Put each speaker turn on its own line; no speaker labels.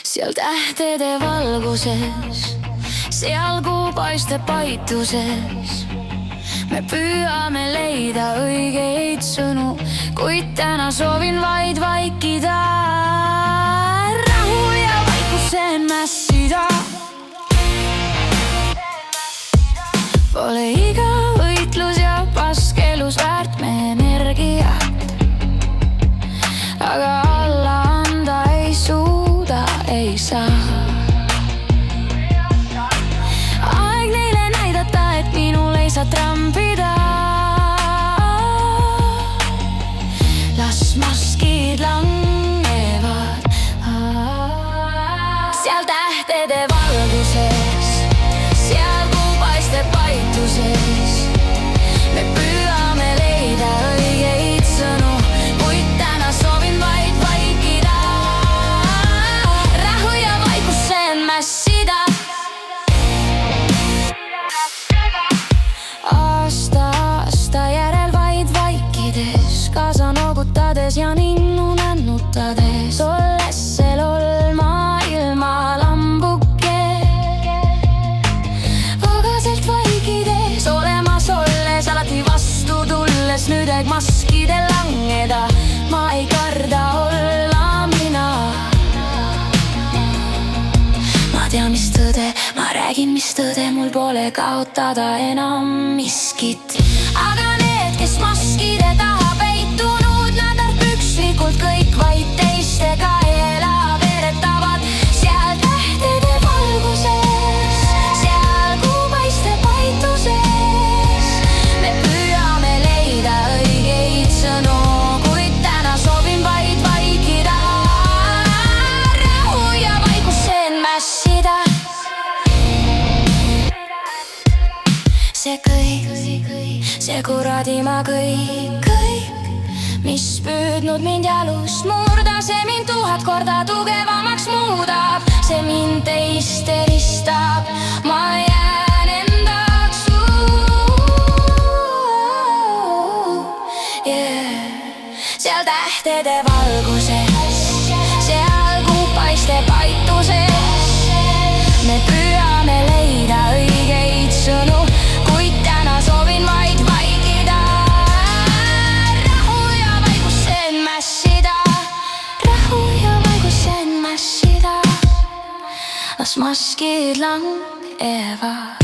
seal tähtede valguses, seal kuu paistab paituses. Me püüame leida õigeid sõnu, kuid täna soovin vaid vaikida. Rahu ja vaikuse mässida. Pole iga võitlus ja pask elus väärt me energiat, aga alla anda ei suuda, ei saa. Aeg neile näidata, et minul ei saa trambida. Las maskid langevad seal tähtede valguses, seal kuu paistab paituses. Me püüame leida õigeid sõnu, kuid täna soovin vaid vaikida. Rahu ja vaikuse mässida. Aasta järel vaid vaikides, kaasa noogutades ja ninnu nännutades, olles sel maailma lambuke. Vagaselt vaikides, olemas olles, alati vastu tulles, nüüd aeg maskide langeda. Ma ei karda olla mina. Ma tean, mis tõde, ma räägin, mis tõde, mul pole kaotada enam miskit. Aga need, kes maskide taha peitunud, nad argpükslikult kõik vaid teistega ei ela, veeretavad seal tähtede valguses, seal kuu paistab paituses. Me püüame leida õigeid sõnu, kuid täna soovin vaid vaikida. Rahu ja vaikuse mässida. See kõik, see kuradimaa kõik, mis püüdnud mind jalust murda, see mind 1000 korda tugevamaks muudab, see mind teist eristab, ma jään endaks seal tähtede valguses, seal kuu paistab paituses. Me püüame leida õigeid sõnu, kuid täna soovin vaid vaikida. Rahu ja vaikuse mässida. Rahu ja vaikuse mässida. Las maskid langevad.